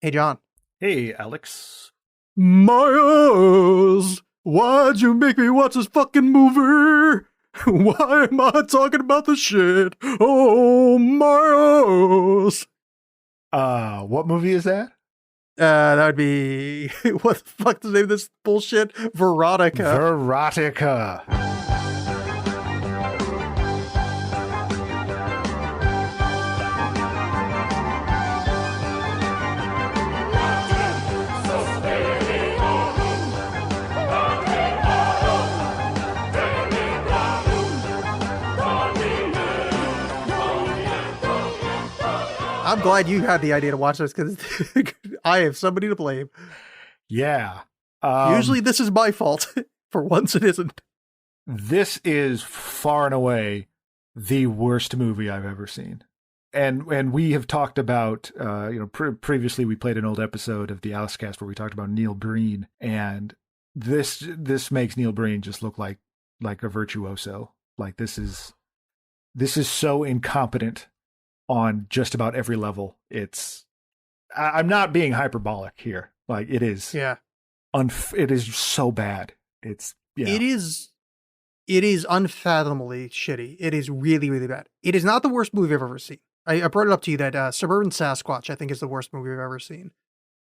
Hey, John. Hey, Alex. Miles, why'd you make me watch this fucking movie? Why am I talking about the shit? Oh, Miles. What movie is that? That would be, what the fuck the name of this bullshit? Verotika. Verotika. I'm glad you had the idea to watch this because I have somebody to blame. Yeah. Usually this is my fault. For once it isn't. This is far and away the worst movie I've ever seen. And we have talked about, previously we played an old episode of the Alicecast where we talked about Neil Breen, and this makes Neil Breen just look like a virtuoso. Like this is so incompetent on just about every level. I'm not being hyperbolic here. Like it is. Yeah. It is so bad. It is unfathomably shitty. It is really, really bad. It is not the worst movie I've ever seen. I brought it up to you that Suburban Sasquatch, I think, is the worst movie I've ever seen.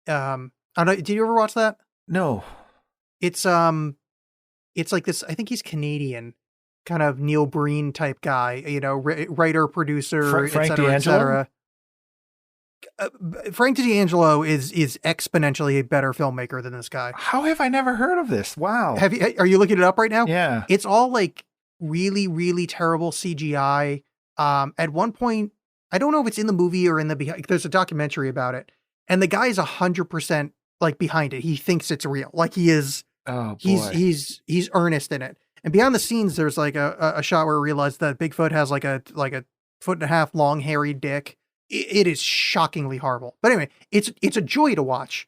I don't know, did you ever watch that? No. It's like this, I think he's Canadian, kind of Neil Breen type guy, writer, producer, Frank et cetera, et D'Angelo? cetera. Frank D'Angelo is exponentially a better filmmaker than this guy. How have I never heard of this? Wow. Are you looking it up right now? Yeah. It's all like really, really terrible CGI. At one point, I don't know if it's in the movie or in there's a documentary about it. And the guy is 100% like behind it. He thinks it's real. Like he is, Oh boy. he's earnest in it. And behind the scenes, there's like a shot where I realized that Bigfoot has like a 1.5 long hairy dick. It is shockingly horrible. But anyway, it's a joy to watch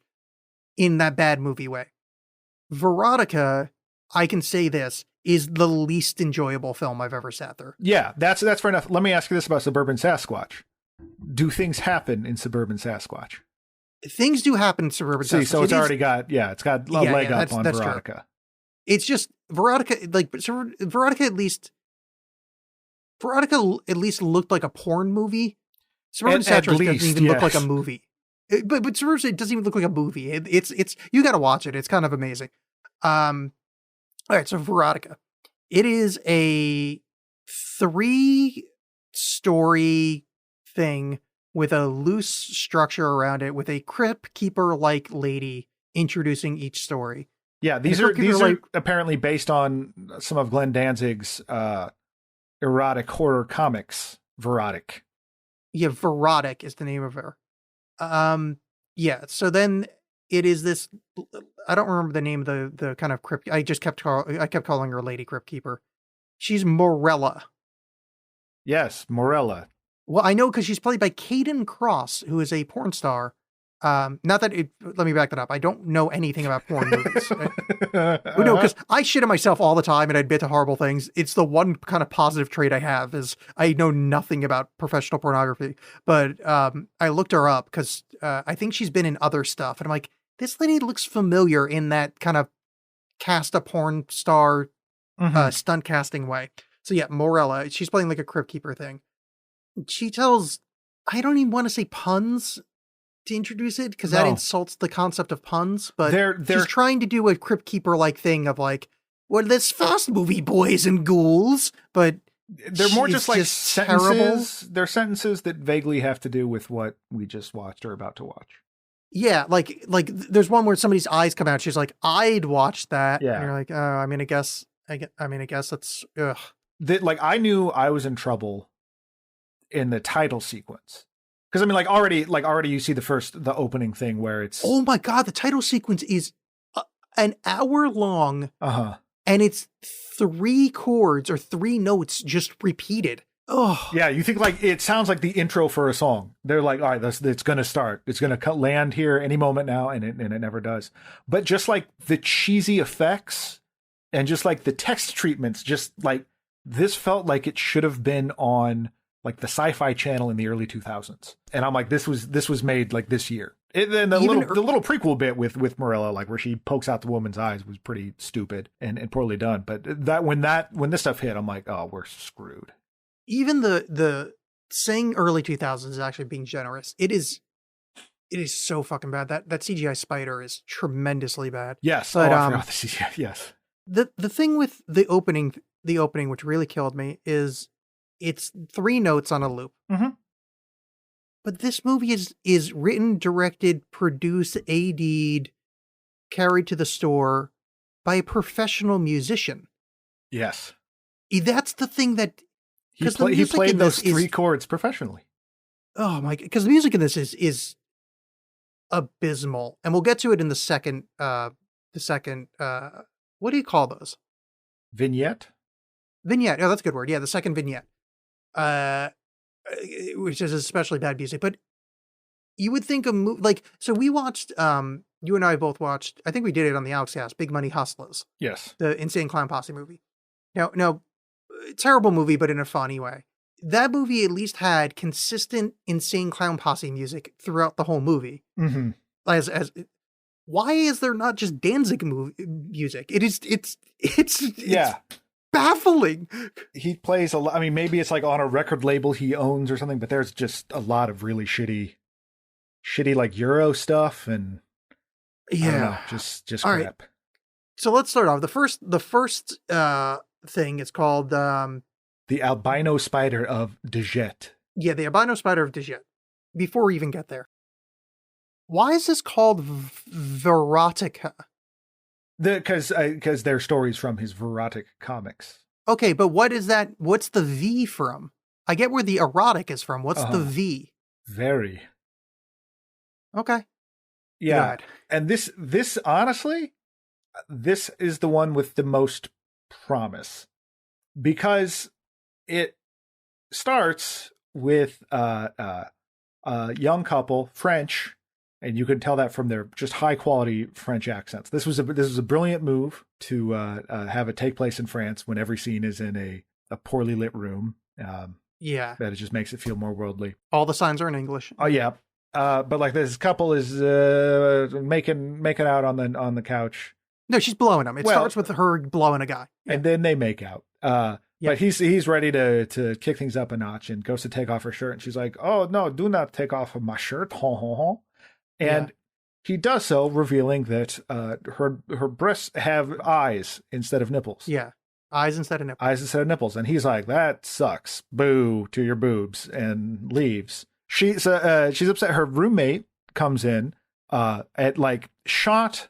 in that bad movie way. Verotika, I can say this, is the least enjoyable film I've ever sat through. Yeah, that's fair enough. Let me ask you this about Suburban Sasquatch. Do things happen in Suburban Sasquatch? Things do happen in Suburban Sasquatch. So it's got a leg up on that's Verotika. True. It's just Verotika, like Verotika at least looked like a porn movie. Suburban Sasquatch doesn't even look like a movie. But Suburban doesn't even look like a movie. It's you got to watch it. It's kind of amazing. All right, so Verotika. It is a 3-story thing with a loose structure around it, with a crypt keeper like lady introducing each story. Yeah, these are apparently based on some of Glenn Danzig's erotic horror comics. Verotic. Yeah, Verotic is the name of her. Yeah. So then it is this. I don't remember the name of the kind of crypt. I kept calling her Lady Crypt Keeper. She's Morella. Yes, Morella. Well, I know because she's played by Caden Cross, who is a porn star. Not that let me back that up. I don't know anything about porn movies. No, because I shit on myself all the time and I admit to horrible things. It's the one kind of positive trait I have is I know nothing about professional pornography. But I looked her up because I think she's been in other stuff. And I'm like, this lady looks familiar in that kind of cast a porn star stunt casting way. So yeah, Morella, she's playing like a crypt keeper thing. She tells, I don't even want to say puns to introduce it because that insults the concept of puns, but she's trying to do a crypt keeper like thing of like, well, this fast movie, boys and ghouls, but they're more just like sentences. Terrible. They're sentences that vaguely have to do with what we just watched or about to watch. Yeah, like there's one where somebody's eyes come out. She's like, I'd watch that. Yeah, and you're like, oh, I guess that's ugh. Like I knew I was in trouble in the title sequence. Because I mean, already you see the opening thing where it's, oh my god, the title sequence is an hour long, and it's 3 chords or 3 notes just repeated. Oh yeah, you think like it sounds like the intro for a song. They're like, all right, it's gonna start, it's gonna land here any moment now, and it never does. But just like the cheesy effects and just like the text treatments, just like this felt like it should have been on like the Sci-Fi Channel in the early 2000s. And I'm like, this was made like this year. Then the Even little prequel bit with Morella, like where she pokes out the woman's eyes, was pretty stupid and poorly done. But when this stuff hit, I'm like, oh, we're screwed. even the saying early 2000s is actually being generous. It is so fucking bad. That CGI spider is tremendously bad. Yes, but I forgot the CGI. Yes, the thing with the opening, which really killed me, is it's 3 notes on a loop. Mm-hmm. But this movie is written, directed, produced, AD'd, carried to the store by a professional musician. Yes, That's the thing that he played those 3 chords professionally. Oh my! Because the music in this is abysmal, and we'll get to it in the second. What do you call those? Vignette. Vignette. Oh, that's a good word. Yeah, the second vignette. Which is especially bad music, but you would think so we watched, you and I both watched, I think we did it on the Alex Cast, Big Money Hustlers. Yes. The Insane Clown Posse movie. Now, terrible movie, but in a funny way. That movie at least had consistent Insane Clown Posse music throughout the whole movie. Mm-hmm. Why is there not just Danzig music? It's baffling. He plays a lot. I mean, maybe it's like on a record label he owns or something, but there's just a lot of really shitty like Euro stuff, and I don't know, just all crap. Right. So let's start off. The first thing is called the albino spider of Dejet. Yeah, the albino spider of Dejet. Before we even get there, why is this called Verotika? Because they're stories from his Verotic comics. Okay, but what is that? What's the V from? I get where the erotic is from. What's the V? Very. Okay. Yeah. And this honestly, this is the one with the most promise, because it starts with a young couple, French. And you can tell that from their just high quality French accents. This was a brilliant move to have it take place in France when every scene is in a poorly lit room. That it just makes it feel more worldly. All the signs are in English. Oh yeah, but like this couple is making out on the couch. No, she's blowing him. It starts with her blowing a guy, and then they make out. But he's ready to kick things up a notch and goes to take off her shirt, and she's like, "Oh no, do not take off my shirt!" And he does so, revealing that her breasts have eyes instead of nipples. Yeah, eyes instead of nipples. Eyes instead of nipples. And he's like, that sucks. Boo to your boobs, and leaves. She's upset. Her roommate comes in at like shot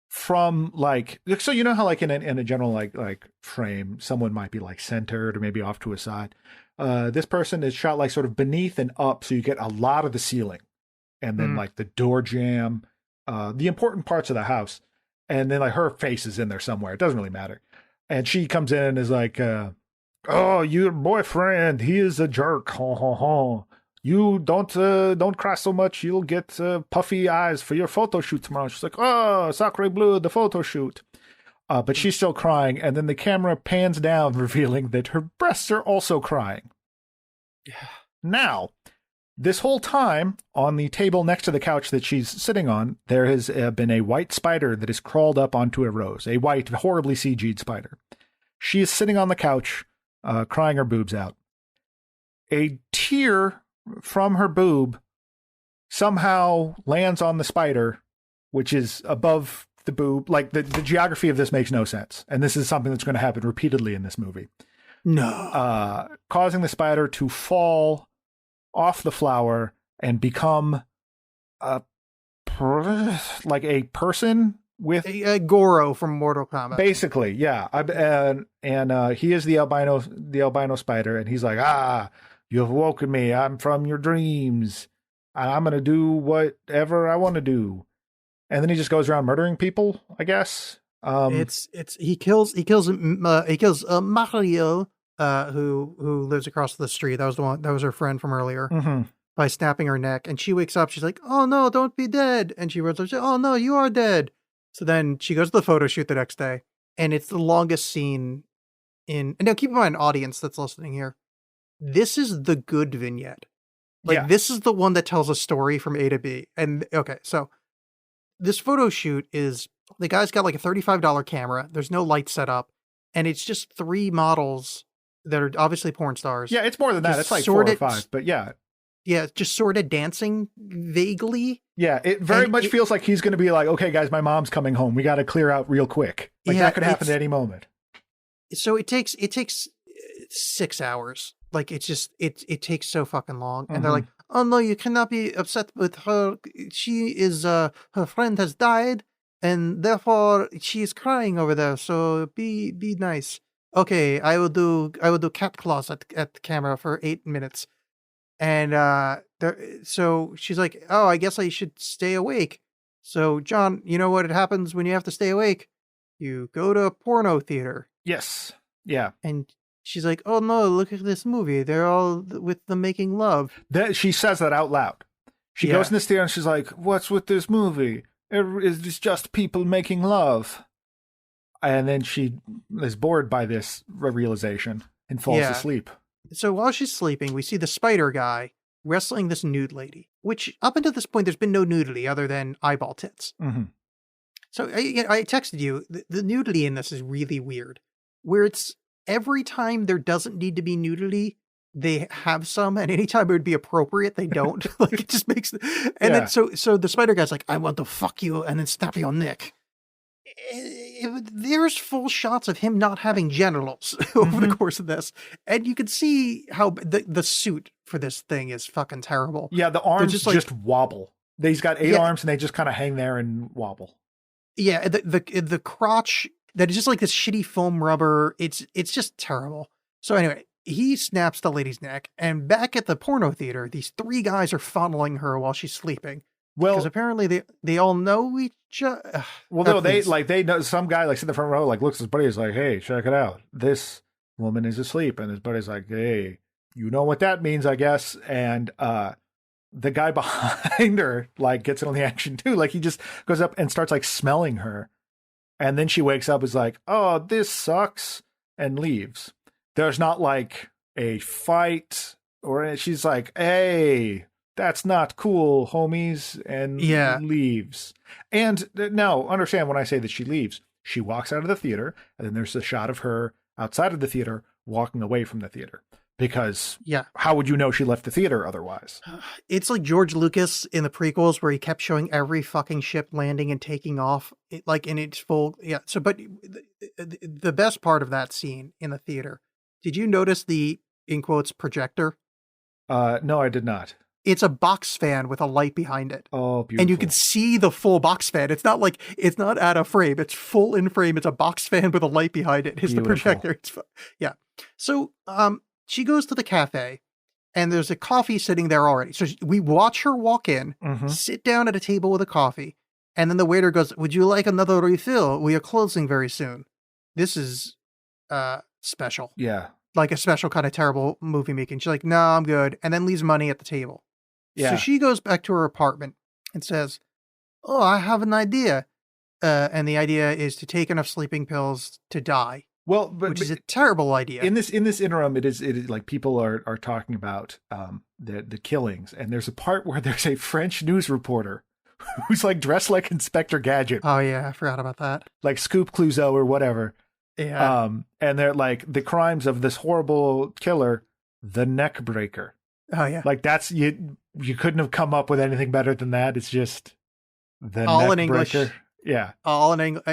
from like, so you know how like in a general like frame, someone might be like centered or maybe off to a side. This person is shot like sort of beneath and up, so you get a lot of the ceiling. And then like the door jamb, the important parts of the house. And then like her face is in there somewhere. It doesn't really matter. And she comes in and is like, oh, your boyfriend, he is a jerk. You don't cry so much. You'll get puffy eyes for your photo shoot tomorrow. She's like, oh, sacre bleu, the photo shoot. But she's still crying. And then the camera pans down, revealing that her breasts are also crying. Now, this whole time, on the table next to the couch that she's sitting on, there has been a white spider that has crawled up onto a rose. A white, horribly CG'd spider. She is sitting on the couch, crying her boobs out. A tear from her boob somehow lands on the spider, which is above the boob. Like, the geography of this makes no sense. And this is something that's going to happen repeatedly in this movie. No. Causing the spider to fall off the flower and become like a person with a Goro from Mortal Kombat. Basically, yeah. And he is the albino spider, and he's like, you have woken me. I'm from your dreams. I'm gonna do whatever I want to do. And then he just goes around murdering people, I guess. He kills Mario, who lives across the street. That was her friend from earlier. Mm-hmm. By snapping her neck, and she wakes up. She's like, "Oh no, don't be dead!" And she runs up. "Oh no, you are dead!" So then she goes to the photo shoot the next day, and it's the longest scene in. And now keep in mind, audience that's listening here, this is the good vignette. Like, Yeah. this is the one that tells a story from A to B. And okay, so this photo shoot is the guy's got like a $35 camera. There's no light set up, and it's just 3 models that are obviously porn stars. Yeah, it's more than that. Just It's like 4 or 5, but yeah. Yeah, just sort of dancing vaguely. Yeah, it very much feels like he's going to be like, okay, guys, my mom's coming home. We got to clear out real quick. Like, that could happen at any moment. So it takes 6 hours. Like, it's just, it takes so fucking long. And they're like, oh no, you cannot be upset with her. She is, her friend has died, and therefore she is crying over there. So be nice. Okay, I will do cat claws at the camera for 8 minutes. And so she's like, oh, I guess I should stay awake. So, John, you know what happens when you have to stay awake? You go to a porno theater. Yes. Yeah. And she's like, oh no, look at this movie. They're all with them making love. She says that out loud. She goes in this theater and she's like, what's with this movie? It's just people making love. And then she is bored by this realization and falls asleep. So while she's sleeping, we see the spider guy wrestling this nude lady, which up until this point, there's been no nudity other than eyeball tits. So I texted you, the nudity in this is really weird, where it's every time there doesn't need to be nudity, they have some, and anytime it would be appropriate, they don't. Like, it just makes, and then so the spider guy's like, I want to fuck you and then snap your neck. There's full shots of him not having genitals over the course of this, and you can see how the suit for this thing is fucking terrible. Yeah, the arms just wobble. He's got 8 arms, and they just kind of hang there and wobble. Yeah, the crotch that is just like this shitty foam rubber. It's just terrible. So anyway, he snaps the lady's neck, and back at the porno theater, these 3 guys are fondling her while she's sleeping. Well, because apparently they all know each other. Well, no, they know. Some guy like in the front row like looks at his buddy, is like, hey, check it out. This woman is asleep, and his buddy's like, hey, you know what that means, I guess. And the guy behind her like gets in on the action too. Like, he just goes up and starts like smelling her, and then she wakes up, is like, oh, this sucks, and leaves. There's not like a fight, or she's like, hey, that's not cool, homies, and leaves. And now, understand when I say that she leaves, she walks out of the theater, and then there's a shot of her outside of the theater walking away from the theater. Because how would you know she left the theater otherwise? It's like George Lucas in the prequels, where he kept showing every fucking ship landing and taking off, like in its full. Yeah. So, but the best part of that scene in the theater, did you notice the, in quotes, projector? No, I did not. It's a box fan with a light behind it. Oh, beautiful. And you can see the full box fan. It's not like, it's not out of frame. It's full in frame. It's a box fan with a light behind it. It's the projector. It's So, she goes to the cafe, and there's a coffee sitting there already. So we watch her walk in, sit down at a table with a coffee, and then the waiter goes, would you like another refill? We are closing very soon. This is special. Yeah. Like a special kind of terrible movie making. She's like, no, I'm good. And then leaves money at the table. Yeah. So she goes back to her apartment and says, oh, I have an idea. And the idea is to take enough sleeping pills to die. Well, which is a terrible idea. In this interim, it is like people are talking about the killings, and there's a part where there's a French news reporter who's like dressed like Inspector Gadget. Oh yeah, I forgot about that. Like Scoop Clouseau or whatever. Yeah. And they're like, the crimes of this horrible killer, the neck breaker. Oh yeah. Like, that's you couldn't have come up with anything better than that. It's just the all neck in breaker. English. Yeah. All in English.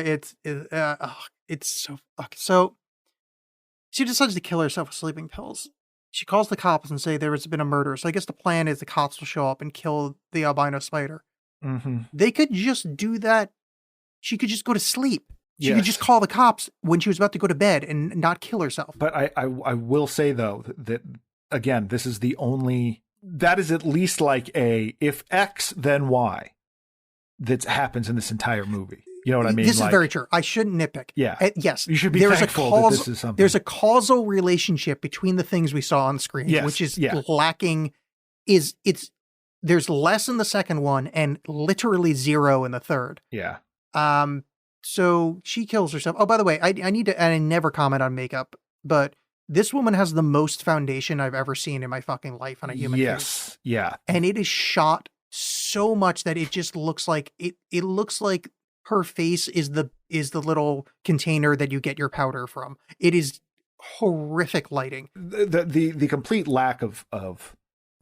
It's so fucking. So she decides to kill herself with sleeping pills. She calls the cops and say there has been a murder. So I guess the plan is the cops will show up and kill the albino spider. They could just do that. She could just go to sleep. She could just call the cops when she was about to go to bed and not kill herself. But I will say, though, that, again, this is the only... That is at least like a, if X, then Y, that happens in this entire movie. You know what I mean? This is very true. I shouldn't nitpick. Yeah. Yes. You should be thankful that this is something. There's a causal relationship between the things we saw on screen, which is lacking. There's less in the second one and literally zero in the third. Yeah. So she kills herself. Oh, by the way, I need to, and I never comment on makeup, but this woman has the most foundation I've ever seen in my fucking life on a human face. Yes. Yeah. And it is shot so much that it just looks like it looks like her face is the little container that you get your powder from. It is horrific lighting. The complete lack of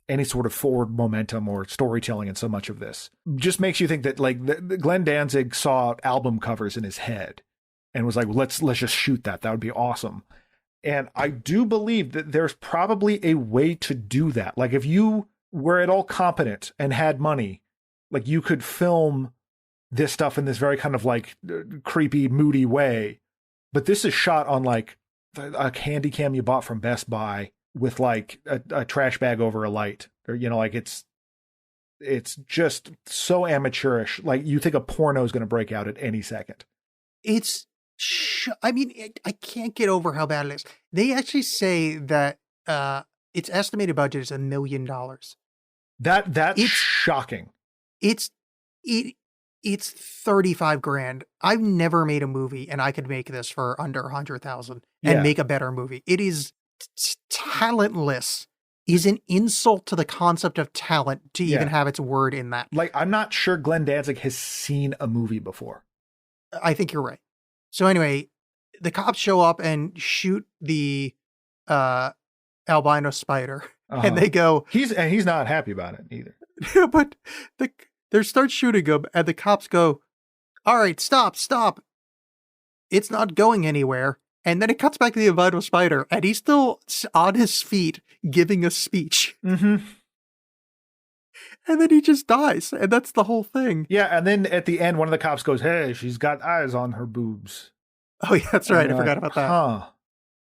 any sort of forward momentum or storytelling in so much of this just makes you think that like Glenn Danzig saw album covers in his head and was like, well, let's just shoot that. That would be awesome. And I do believe that there's probably a way to do that. Like if you were at all competent and had money, like you could film this stuff in this very kind of like creepy, moody way. But this is shot on like a handy cam you bought from Best Buy with like a trash bag over a light, or, you know, like it's just so amateurish. Like you think a porno is going to break out at any second. I can't get over how bad it is. They actually say that its estimated budget is $1 million. That's shocking. It's 35 grand. I've never made a movie and I could make this for under 100,000 and make a better movie. It is talentless. Is an insult to the concept of talent to even have its word in that. Like, I'm not sure Glenn Danzig has seen a movie before. I think you're right. So anyway, the cops show up and shoot the albino spider, and they go. He's not happy about it either. But they start shooting him, and the cops go, "All right, stop! It's not going anywhere." And then it cuts back to the albino spider, and he's still on his feet giving a speech. Mm-hmm. And then he just dies, and that's the whole thing. Yeah, and then at the end, one of the cops goes, "Hey, she's got eyes on her boobs." Oh, yeah, that's right. I forgot about that. Huh.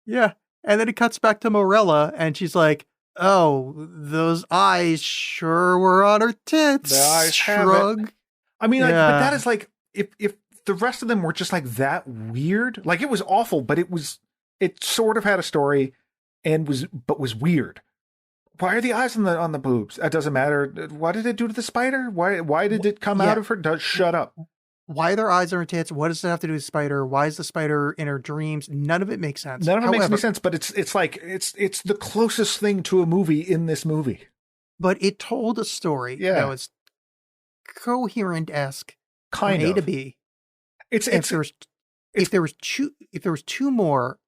Yeah. And then it cuts back to Morella, and she's like, "Oh, those eyes sure were on her tits." The eyes shrug. I mean, like, but that is like, if the rest of them were just like that weird, like it was awful, but it sort of had a story and was weird. Why are the eyes on the boobs? That doesn't matter. What did it do to the spider? Why did it come out of her? Shut up. Why are their eyes on her tits? What does it have to do with the spider? Why is the spider in her dreams? None of it makes sense. None of it makes any sense, but it's like it's the closest thing to a movie in this movie. But it told a story that was coherent-esque kind from of A to B. If there was two more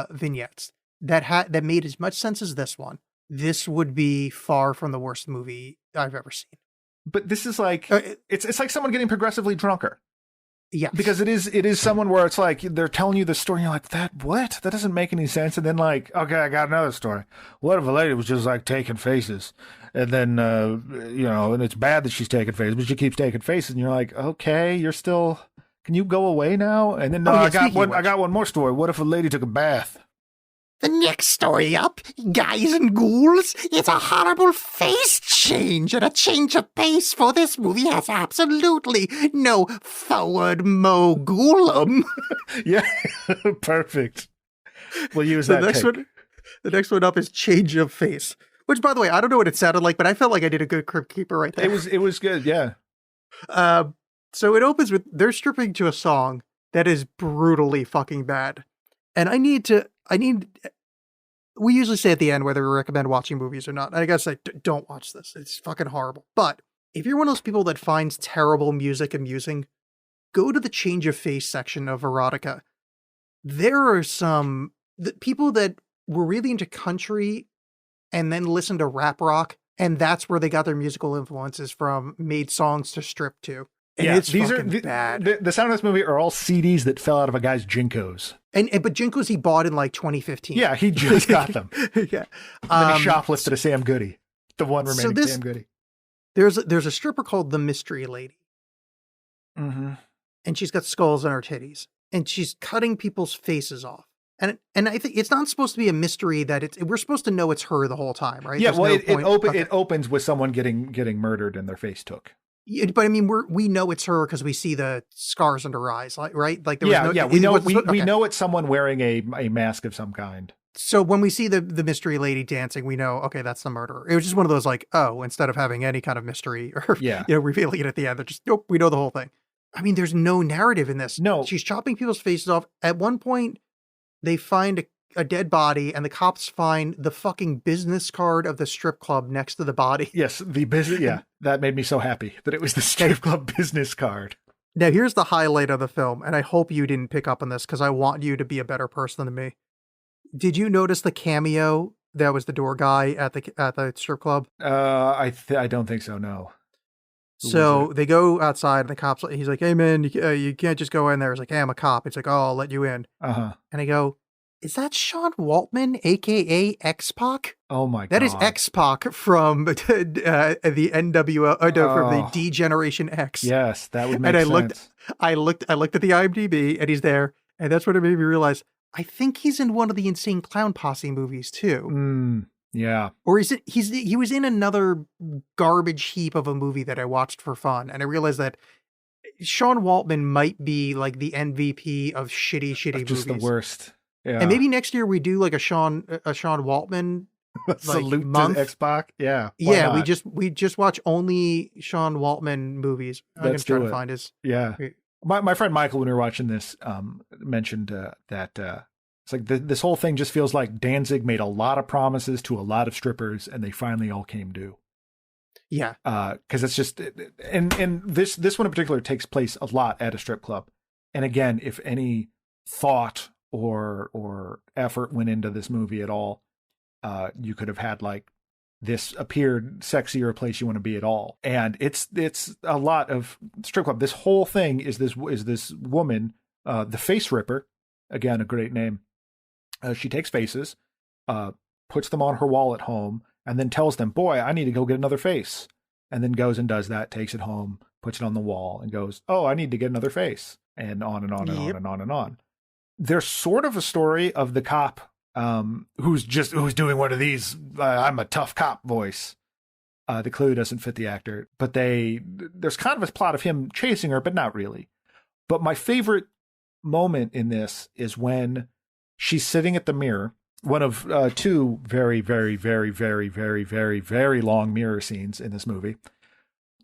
vignettes that made as much sense as this one, this would be far from the worst movie I've ever seen. But this is like it's like someone getting progressively drunker. Yeah, because it is someone where it's like they're telling you the story and you're like, that doesn't make any sense. And then like, okay, I got another story. What if a lady was just like taking faces, and then and it's bad that she's taking faces, but she keeps taking faces, and you're like, okay, you're still. Can you go away now? And then I got one more story. What if a lady took a bath? The next story up, guys and ghouls, it's a horrible face change, and a change of pace for this movie has absolutely no forward mogulum. Yeah, perfect. We'll use that. The next one up is change of face, which, by the way, I don't know what it sounded like, but I felt like I did a good Crypt Keeper right there. It was good, yeah. So it opens with they're stripping to a song that is brutally fucking bad. And we usually say at the end whether we recommend watching movies or not. I gotta say, don't watch this. It's fucking horrible. But if you're one of those people that finds terrible music amusing, go to the change of face section of Verotika. There are some people that were really into country and then listened to rap rock, and that's where they got their musical influences from, made songs to strip to. And it's bad. The sound of this movie are all CDs that fell out of a guy's Jinkos. But Jinkos he bought in like 2015. Yeah, he just got them. Yeah. And then he shoplifted a Sam Goody. The one remaining Sam Goody. There's a stripper called the Mystery Lady. Mm-hmm. And she's got skulls on her titties. And she's cutting people's faces off. And I think it's not supposed to be a mystery that we're supposed to know it's her the whole time, right? Yeah, it opens with someone getting murdered and their face took. Yeah, but I mean, we know it's her because we see the scars under her eyes, right? Like we know it's someone wearing a mask of some kind. So when we see the mystery lady dancing, we know, okay, that's the murderer. It was just one of those like, oh, instead of having any kind of mystery or revealing it at the end, they're just nope, we know the whole thing. I mean, there's no narrative in this. No, she's chopping people's faces off. At one point, they find a dead body, and the cops find the fucking business card of the strip club next to the body. Yes, the business. Yeah, that made me so happy that it was the strip club business card. Now, here's the highlight of the film, and I hope you didn't pick up on this because I want you to be a better person than me. Did you notice the cameo that was the door guy at the strip club? I don't think so. No. So they go outside, and the cops. He's like, "Hey, man, you can't just go in there." It's like, "Hey, I'm a cop." It's like, "Oh, I'll let you in." And I go, "Is that Sean Waltman, aka X-Pac?" Oh my god, that is X-Pac from the NWO, from the D Generation X. Yes, that would make sense. I looked at the IMDb, and he's there, and that's what it made me realize. I think he's in one of the Insane Clown Posse movies too. Yeah. Or he was in another garbage heap of a movie that I watched for fun, and I realized that Sean Waltman might be like the MVP of shitty movies. Just the worst. Yeah. And maybe next year we do like a Sean Waltman salute month. to X-Pac. Yeah. Yeah, not? we just watch only Sean Waltman movies. I'm gonna try to find his. Yeah. My friend Michael, when we were watching this, mentioned that it's like this whole thing just feels like Danzig made a lot of promises to a lot of strippers, and they finally all came due. Yeah. Because it's just, and this one in particular takes place a lot at a strip club. And again, if any thought or effort went into this movie at all, you could have had like this appeared sexier place you want to be at all. And it's a lot of strip club. This whole thing is this woman, the Face Ripper, again, a great name. She takes faces, puts them on her wall at home, and then tells them, "Boy, I need to go get another face." And then goes and does that, takes it home, puts it on the wall, and goes, "Oh, I need to get another face." And on and on and on and on and on. There's sort of a story of the cop who's doing one of these I'm a tough cop voice that clearly doesn't fit the actor, but there's kind of a plot of him chasing her, but not really. But my favorite moment in this is when she's sitting at the mirror, one of two very, very, very, very, very, very, very long mirror scenes in this movie.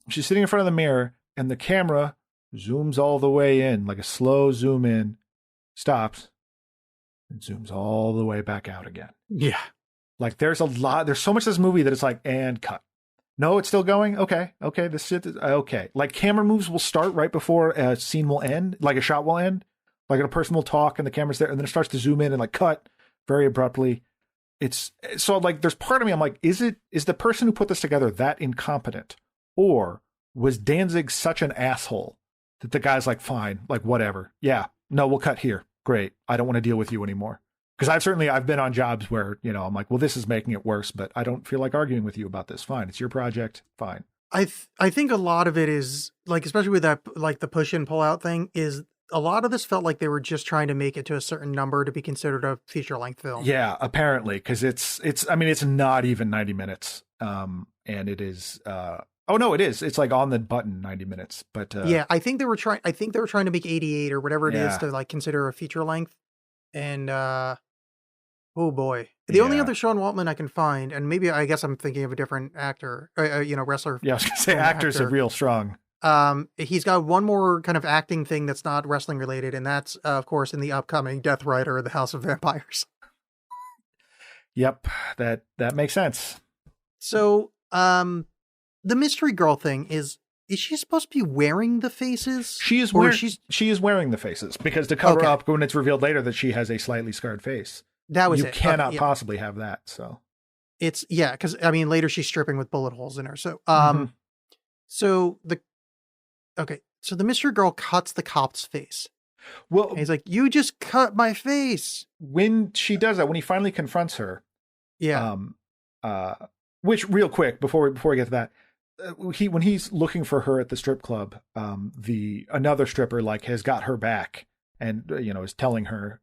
She's sitting in front of the mirror, and the camera zooms all the way in, like a slow zoom in, stops, and zooms all the way back out again. Yeah. Like there's so much of this movie that it's like, and cut. No, it's still going? Okay, this shit is, okay. Like camera moves will start right before a scene will end, like a shot will end. Like a person will talk and the camera's there, and then it starts to zoom in and like cut very abruptly. It's so like there's part of me, I'm like, is the person who put this together that incompetent? Or was Danzig such an asshole that the guy's like, fine, like whatever. Yeah, no, we'll cut here. Great. I don't want to deal with you anymore. Because I've been on jobs where, I'm like, well, this is making it worse, but I don't feel like arguing with you about this. Fine. It's your project. Fine. I think a lot of it is like, especially with that, like the push and pull out thing, is a lot of this felt like they were just trying to make it to a certain number to be considered a feature length film. Yeah, apparently, because it's not even 90 minutes. And it is, it is. It's like on the button 90 minutes. But yeah, I think they were trying to make 88 or whatever it is to like consider a feature length. And oh boy, the only other Sean Waltman I can find, and maybe I guess I'm thinking of a different actor, wrestler. Yeah, I was gonna say actors are real strong. He's got one more kind of acting thing that's not wrestling related, and that's of course in the upcoming Death Rider, The House of Vampires. Yep, that makes sense. So, the mystery girl thing is she supposed to be wearing the faces? She is wearing the faces because to cover up when it's revealed later that she has a slightly scarred face. That was you cannot possibly have that. So it's because later she's stripping with bullet holes in her. So so the mystery girl cuts the cop's face. Well, and he's like, "You just cut my face." When she does that, when he finally confronts her, which real quick before we get to that. When he's looking for her at the strip club, another stripper like has got her back and is telling her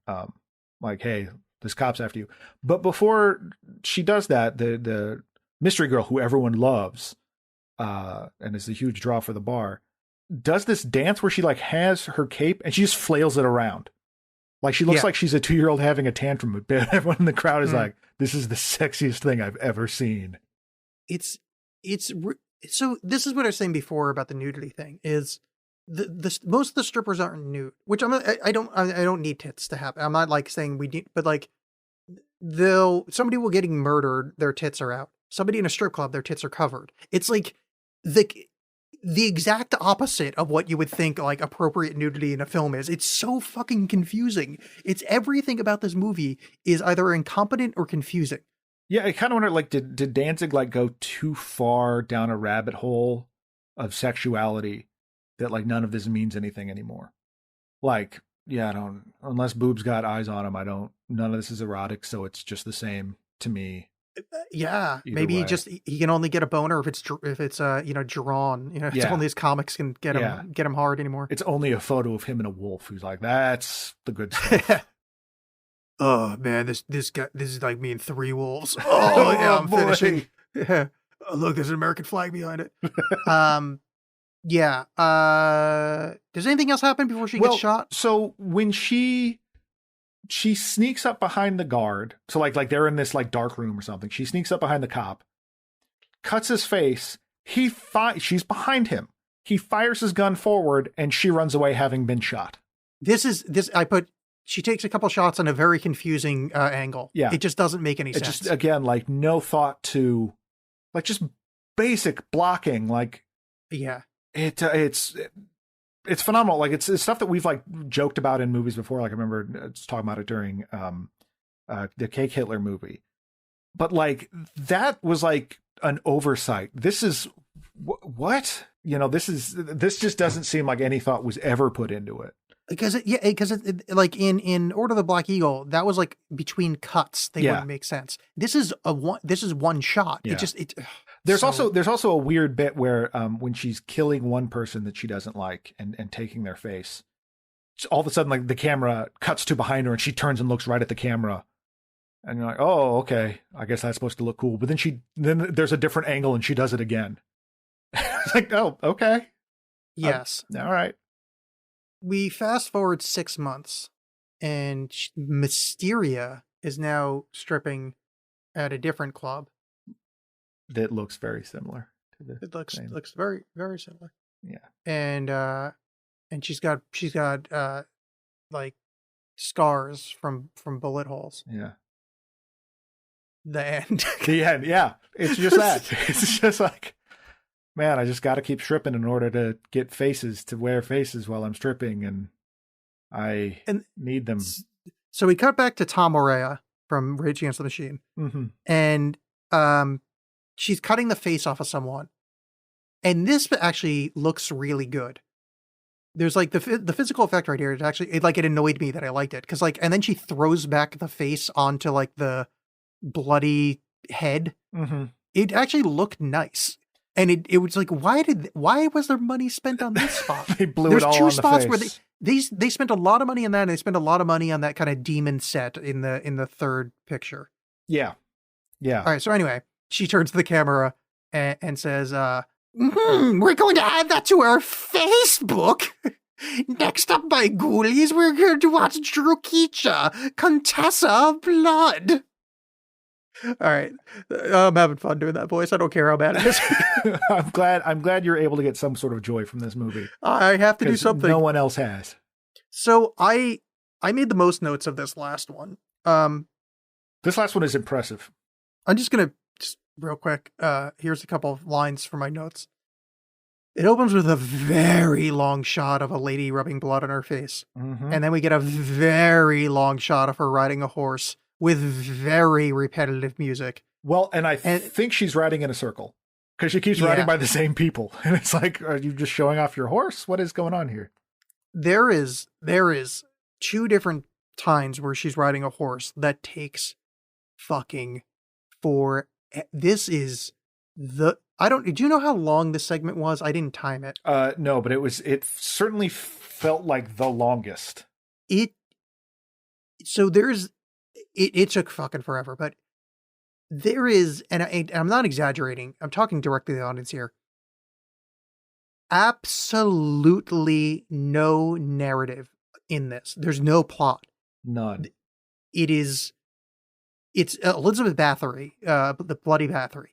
like, "Hey, this cop's after you." But before she does that, the mystery girl who everyone loves and is a huge draw for the bar does this dance where she like has her cape and she just flails it around. Like she looks like she's a 2-year-old having a tantrum, but everyone in the crowd is like, "This is the sexiest thing I've ever seen." So this is what I was saying before about the nudity thing is the most of the strippers aren't nude, which I don't need tits to happen. I'm not like saying we need, but like somebody will getting murdered, their tits are out. Somebody in a strip club, their tits are covered. It's like the exact opposite of what you would think like appropriate nudity in a film is. It's so fucking confusing. It's everything about this movie is either incompetent or confusing. Yeah, I kind of wonder, like, did Danzig like go too far down a rabbit hole of sexuality that like none of this means anything anymore? Like, yeah, I don't, unless boobs got eyes on them, none of this is erotic, so it's just the same to me. Yeah, Either maybe way. he can only get a boner if it's drawn. It's Yeah. only his comics can get him hard anymore. It's only a photo of him and a wolf. Who's like, that's the good stuff. Oh man, this is like me and 3 wolves. Oh yeah, I'm boy. finishing. Yeah. Oh, look, there's an American flag behind it. Yeah. Does anything else happen before she gets shot? So when she sneaks up behind the guard, so like they're in this like dark room or something. She sneaks up behind the cop, cuts his face. She's behind him. He fires his gun forward, and she runs away, having been shot. She takes a couple shots on a very confusing angle. Yeah. It just doesn't make any sense. Just, again, like no thought to, like just basic blocking. Like, yeah, it's phenomenal. Like it's stuff that we've like joked about in movies before. Like I remember talking about it during the Cake Hitler movie. But like that was like an oversight. This is what? This just doesn't seem like any thought was ever put into it. Because like in Order of the Black Eagle, that was like between cuts. They wouldn't make sense. This is one shot. Yeah. There's also a weird bit where when she's killing one person that she doesn't like and taking their face, all of a sudden like the camera cuts to behind her and she turns and looks right at the camera. And you're like, oh, okay, I guess that's supposed to look cool. But then there's a different angle and she does it again. It's like, oh, okay. Yes. All right. We fast forward 6 months, and Mysteria is now stripping at a different club. That looks very similar to this. It looks very, very similar. Yeah. And she's got like scars from bullet holes. Yeah. The end. The end. Yeah. It's just that. It's just like, man, I just got to keep stripping in order to get faces, to wear faces while I'm stripping, and I need them. So we cut back to Tom Morea from Rage Against the Machine, and she's cutting the face off of someone, and this actually looks really good. There's like the physical effect right here. It annoyed me that I liked it because and then she throws back the face onto like the bloody head. Mm-hmm. It actually looked nice. And it was like, why was there money spent on this spot? They blew it all on the face. There's 2 spots where they spent a lot of money on that, and they spent a lot of money on that kind of demon set in the third picture. Yeah. Yeah. All right. So anyway, she turns to the camera and says, we're going to add that to our Facebook. Next up, my ghoulies, we're going to watch Drukicha, Contessa of Blood. All right. I'm having fun doing that voice. I don't care how bad it is. I'm glad you're able to get some sort of joy from this movie. I have to do something. No one else has. So I made the most notes of this last one. This last one is impressive. I'm just going to real quick. Here's a couple of lines from my notes. It opens with a very long shot of a lady rubbing blood on her face. Mm-hmm. And then we get a very long shot of her riding a horse with very repetitive music. Well, and I think she's riding in a circle because she keeps riding by the same people. And it's like, are you just showing off your horse? What is going on here? There is 2 different times where she's riding a horse that takes fucking for this is do you know how long this segment was? I didn't time it. No, but it certainly felt like the longest. It took fucking forever, but there is, and I'm not exaggerating, I'm talking directly to the audience here, absolutely no narrative in this. There's no plot. None. It's Elizabeth Bathory, the Bloody Bathory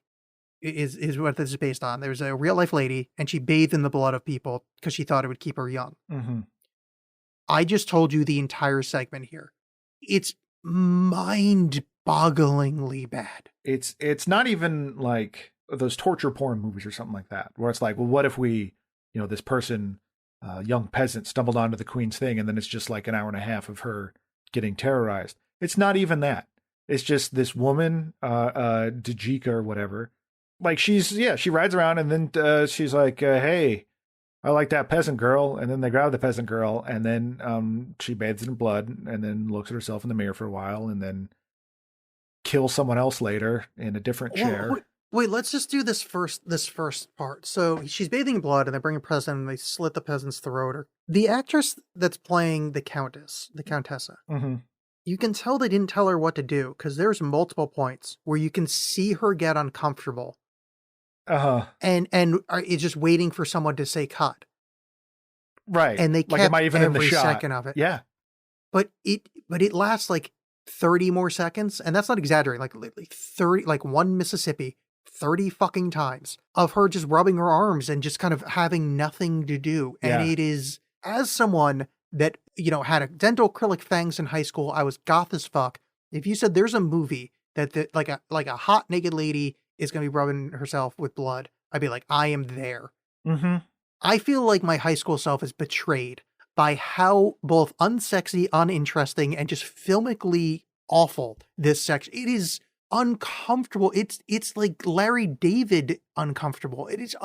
is what this is based on. There's a real life lady, and she bathed in the blood of people because she thought it would keep her young. Mm-hmm. I just told you the entire segment here. It's mind-bogglingly bad. It's not even like those torture porn movies or something like that, where it's like, well, what if we, this person, young peasant, stumbled onto the queen's thing, and then it's just like an hour and a half of her getting terrorized. It's not even that. It's just this woman, Dajika or whatever. Like she rides around and then she's like, hey, I like that peasant girl. And then they grab the peasant girl and then she bathes in blood and then looks at herself in the mirror for a while and then kills someone else later in a different chair. Wait, let's just do this first part. So she's bathing in blood and they bring a peasant and they slit the peasant's throat. The actress that's playing the Countessa, mm-hmm. You can tell they didn't tell her what to do because there's multiple points where you can see her get uncomfortable. And it's just waiting for someone to say cut. Right. And they kept like even every in the shot. second of it. Yeah. But it lasts like 30 more seconds, and that's not exaggerating. Like 30, like one Mississippi, 30 fucking times of her just rubbing her arms and just kind of having nothing to do. And it is, as someone that, had a dental acrylic fangs in high school, I was goth as fuck. If you said there's a movie that like a hot naked lady is going to be rubbing herself with blood, I'd be like, I am there. Mm-hmm. I feel like my high school self is betrayed by how both unsexy, uninteresting, and just filmically awful this section. It is uncomfortable. It's like Larry David uncomfortable. It's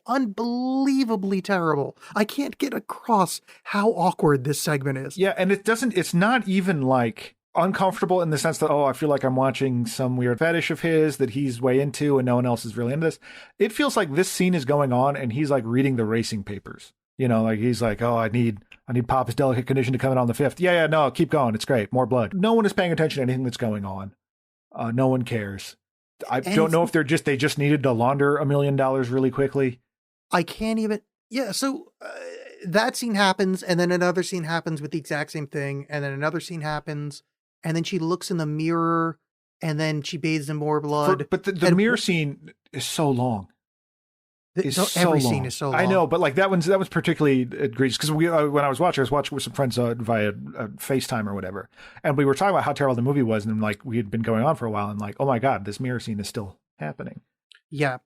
unbelievably terrible. I can't get across how awkward this segment is. Yeah, and it's not even like uncomfortable in the sense that, I feel like I'm watching some weird fetish of his that he's way into and no one else is really into this. It feels like this scene is going on and he's like reading the racing papers. Like he's like, I need Pop's delicate condition to come in on the 5th. Yeah, no, keep going. It's great. More blood. No one is paying attention to anything that's going on. No one cares. I don't know if they just needed to launder $1 million really quickly. I can't even. Yeah. So that scene happens and then another scene happens with the exact same thing. And then another scene happens and then she looks in the mirror and then she bathes in more blood. But the mirror scene is so long. Every scene is so long. I know, but like that was particularly egregious because when I was watching with some friends via FaceTime or whatever, and we were talking about how terrible the movie was, and like we had been going on for a while, and like, oh my god, this mirror scene is still happening. Yeah,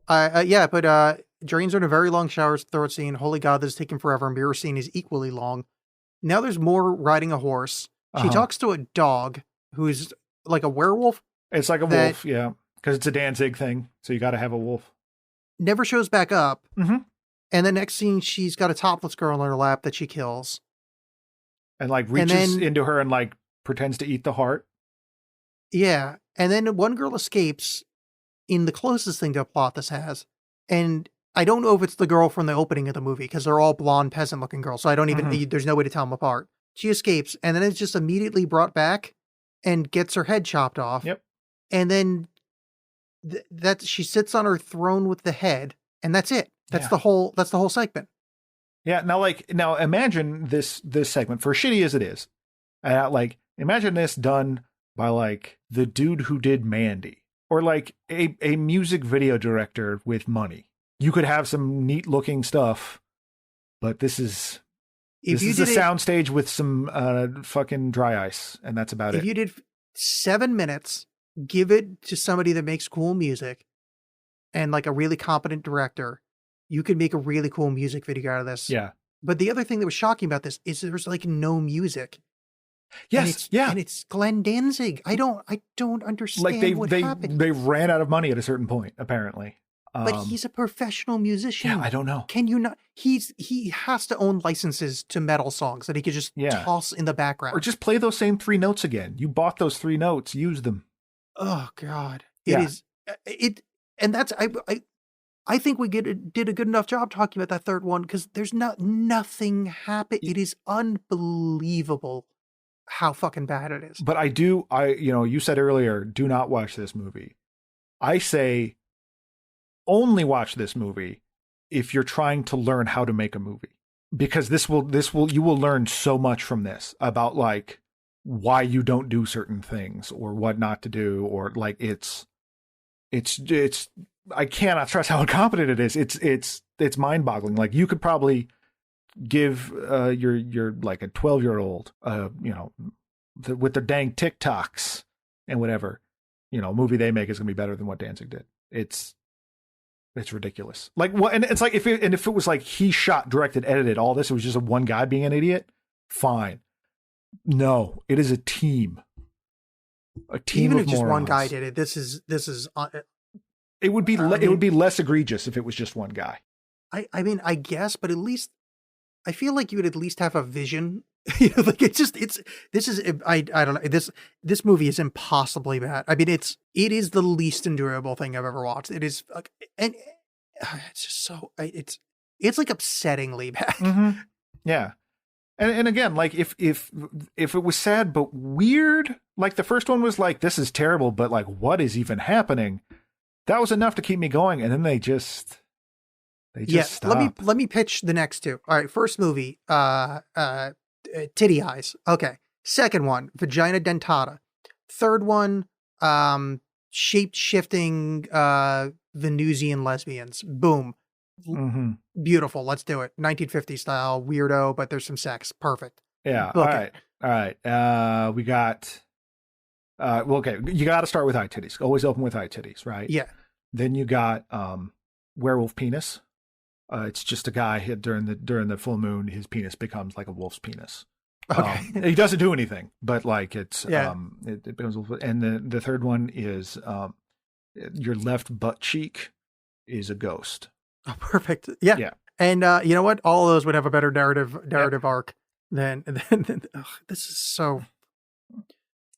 but drains are in a very long shower throat scene. Holy God, this is taking forever. Mirror scene is equally long. Now there's more riding a horse. She talks to a dog who's like a werewolf. It's like a wolf, yeah, because it's a Danzig thing, so you got to have a wolf. Never shows back up. Mm-hmm. And the next scene, she's got a topless girl in her lap that she kills. And like reaches into her and like pretends to eat the heart. Yeah. And then one girl escapes in the closest thing to a plot this has. And I don't know if it's the girl from the opening of the movie because they're all blonde peasant looking girls. So I don't even, there's no way to tell them apart. She escapes and then it's just immediately brought back and gets her head chopped off. Yep. And then that she sits on her throne with the head and that's it. That's the whole segment. Yeah. Now imagine this segment, for shitty as it is. Like imagine this done by like the dude who did Mandy or like a music video director with money. You could have some neat looking stuff, but this is a soundstage with some fucking dry ice, and that's about it. If you did 7 minutes, give it to somebody that makes cool music and like a really competent director, you could make a really cool music video out of this. Yeah. But the other thing that was shocking about this is there's like no music. Yes. And it's Glenn Danzig. I don't understand what happened. They ran out of money at a certain point, apparently. But he's a professional musician. Yeah, I don't know. Can you not? He has to own licenses to metal songs that he could just toss in the background. Or just play those same 3 notes again. You bought those 3 notes, use them. Oh God. And that's, I think we did a good enough job talking about that third one because there's nothing happened. It is unbelievable how fucking bad it is. But you said earlier, do not watch this movie. I say only watch this movie if you're trying to learn how to make a movie, because you will learn so much from this about like why you don't do certain things or what not to do, or like it's I cannot stress how incompetent it is. It's mind boggling. Like you could probably give your like a 12-year-old with their dang TikToks and whatever, a movie they make is going to be better than what Danzig did. It's ridiculous. Like what? And it's like if it was like he shot, directed, edited all this, it was just one guy being an idiot. Fine. No, it is a team. A team. Even of if just morons. one guy did it, this is. It would be it would be less egregious if it was just one guy. I mean, I guess, but at least I feel like you would at least have a vision. Like this is I don't know, this movie is impossibly bad. I mean, it is the least endurable thing I've ever watched. It is, and it's just so it's like upsettingly bad. Mm-hmm. Yeah. And again, like if it was sad but weird, like the first one was like, this is terrible, but like, what is even happening? That was enough to keep me going. And then they just stop. Let me pitch the next two. All right, first movie, Titty Eyes. Okay. Second one, Vagina Dentata. Third one, shape shifting Venusian lesbians. Boom. Mm-hmm. Beautiful. Let's do it. 1950 style, weirdo, but there's some sex. Perfect. Yeah. Book All right. We got. Well, okay. You got to start with eye titties. Always open with eye titties, right? Yeah. Then you got werewolf penis. It's just a guy during the full moon. His penis becomes like a wolf's penis. Okay. He doesn't do anything, but like it's Yeah. It becomes. And the third one is your left butt cheek is a ghost. Oh, perfect. Yeah. Yeah. And you know what? All of those would have a better narrative arc than this is so.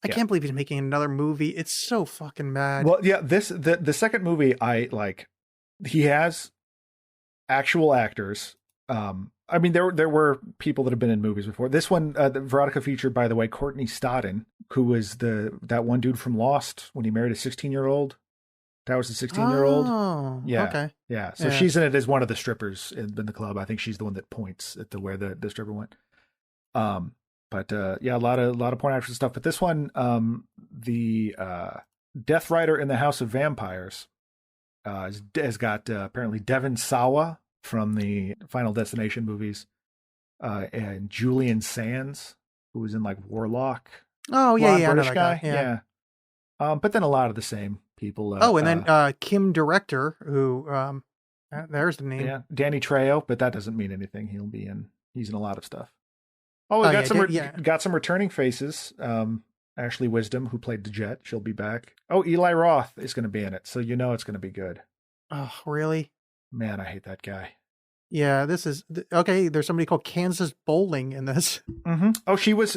I can't believe he's making another movie. It's so fucking mad. Well, yeah. The second movie, I like. He has actual actors. I mean, there were people that have been in movies before. This one, Verotika featured, by the way, Courtney Stodden, who was that one dude from Lost when he married a 16-year-old. That was the 16-year-old. Oh, yeah. Okay. Yeah. So she's in it as one of the strippers in the club. I think she's the one that points at where the stripper went. But yeah, a lot of porn actress stuff. But this one, the Death Rider in the House of Vampires, has got apparently Devon Sawa from the Final Destination movies, and Julian Sands, who was in like Warlock. Oh yeah, yeah, British I know guy. that guy. Yeah. But then a lot of the same people. And then Kim Director, who there's the name. Yeah, Danny Trejo, but that doesn't mean anything. He's in a lot of stuff. Oh, we got some returning faces. Ashley Wisdom, who played the Jet, she'll be back. Oh, Eli Roth is going to be in it, so it's going to be good. Oh, really? Man, I hate that guy. Yeah, this is okay. There's somebody called Kansas Bowling in this. Mm-hmm. Oh, she was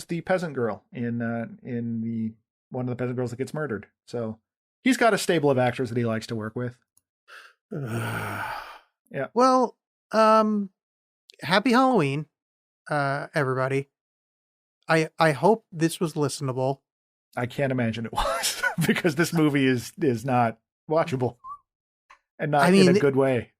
the peasant girl in the one of the peasant girls that gets murdered. So he's got a stable of actors that he likes to work with. Yeah. Well, happy Halloween, everybody. I hope this was listenable. I can't imagine it was because this movie is not watchable and not in a good way.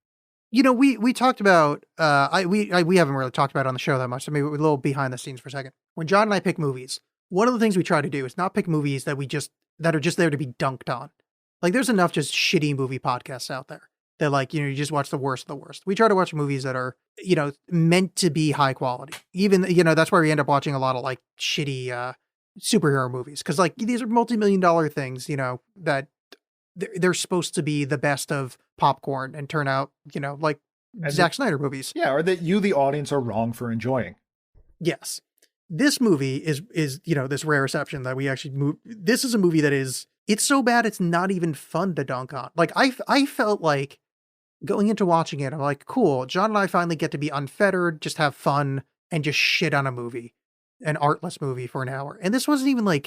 We talked about we haven't really talked about it on the show that much. So maybe we're a little behind the scenes for a second. When John and I pick movies, one of the things we try to do is not pick movies that are just there to be dunked on. Like there's enough just shitty movie podcasts out there that you just watch the worst of the worst. We try to watch movies that are, meant to be high quality. Even, that's why we end up watching a lot of shitty superhero movies. Cause these are multi-million-dollar things, that they're supposed to be the best of popcorn and turn out, like Zack Snyder movies. Yeah. Or that you, the audience, are wrong for enjoying. Yes. This movie is, this rare reception that we actually this is a movie that it's so bad. It's not even fun to dunk on. I felt like going into watching it, I'm like, cool. John and I finally get to be unfettered, just have fun and just shit on a movie, an artless movie for an hour. And this wasn't even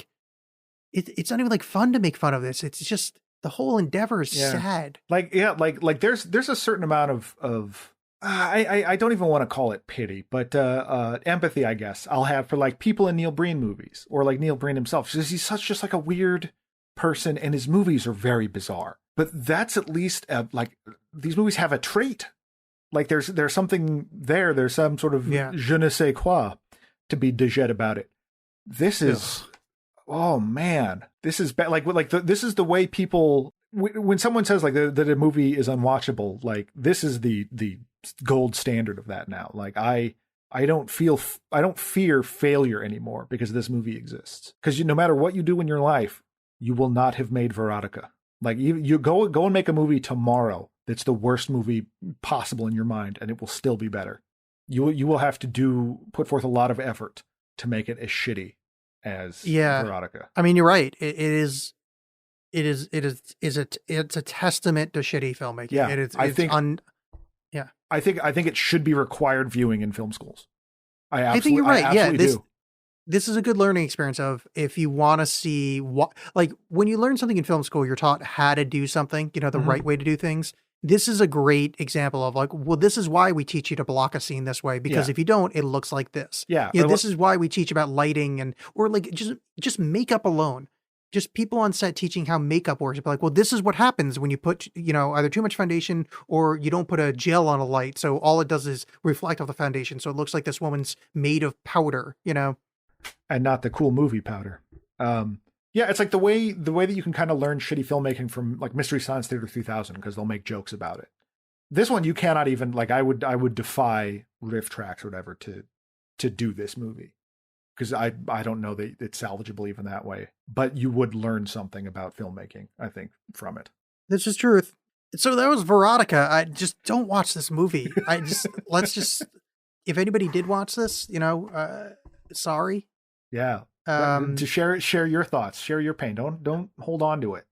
it's not even fun to make fun of this. It's just the whole endeavor is sad. There's a certain amount of I don't even want to call it pity, but empathy, I guess I'll have for people in Neil Breen movies or Neil Breen himself. Because he's such just a weird person and his movies are very bizarre. But that's at least these movies have a trait. There's something there. There's some sort of je ne sais quoi to be deject about it. This is, oh man, this is bad. This is the way people, when someone says that a movie is unwatchable, this is the gold standard of that now. I I don't fear failure anymore because this movie exists. Because no matter what you do in your life, you will not have made Verotika. Like you go and make a movie tomorrow that's the worst movie possible in your mind, and it will still be better. You will have to put forth a lot of effort to make it as shitty as Verotika. I mean, you're right. It's a testament to shitty filmmaking. Yeah, I think it should be required viewing in film schools. I think you're right. This is a good learning experience of if you want to see what, like when you learn something in film school, you're taught how to do something, the right way to do things. This is a great example of like, well, this is why we teach you to block a scene this way, because if you don't, it looks like this. This is why we teach about lighting or like just makeup alone. Just people on set teaching how makeup works. But like, well, this is what happens when you put, either too much foundation or you don't put a gel on a light. So all it does is reflect off the foundation. So it looks like this woman's made of powder, And not the cool movie powder. Yeah, it's like the way that you can kind of learn shitty filmmaking from like Mystery Science Theater 3000 because they'll make jokes about it. This one you cannot even like. I would defy Riff Tracks or whatever to do this movie because I don't know that it's salvageable even that way. But you would learn something about filmmaking, I think, from it. This is truth. So that was Verotika. I just don't watch this movie. If anybody did watch this, sorry. Yeah. To share your thoughts, share your pain. Don't hold on to it.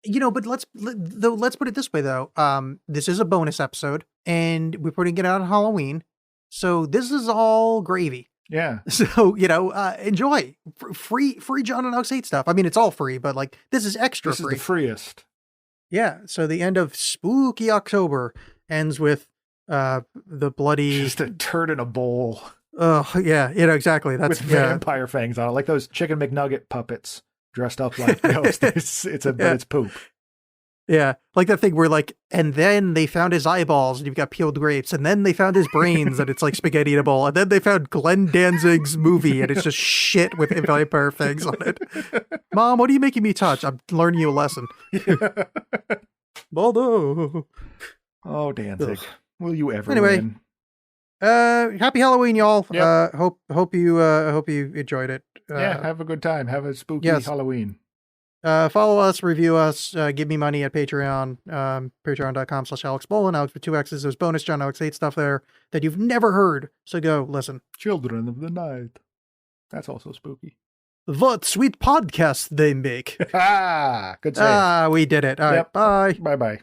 But let's put it this way though. This is a bonus episode and we're putting it out on Halloween. So this is all gravy. Yeah. So, enjoy free John and Alex 8 stuff. I mean, it's all free, but like this is extra free. This is the freest. Yeah. So the end of Spooky October ends with the bloody just a turd in a bowl. Oh yeah, exactly. That's with vampire fangs on it, like those Chicken McNugget puppets dressed up like ghosts. It's poop. Yeah, like that thing where like, and then they found his eyeballs, and you've got peeled grapes, and then they found his brains, and it's like spaghetti eatable, and then they found Glenn Danzig's movie, and it's just shit with vampire fangs on it. Mom, what are you making me touch? I'm learning you a lesson. Baldo. Oh, Danzig, will you ever win? Happy Halloween, y'all. Yep. Hope you enjoyed it. Have a good time. Have a spooky Halloween. Follow us, review us, give me money at Patreon, patreon.com/AlexBolin, Alex with 2 X's. There's bonus John Alex 8 stuff there that you've never heard. So go listen. Children of the Night. That's also spooky. What sweet podcast they make. Good save. We did it. All right. Bye. Bye-bye.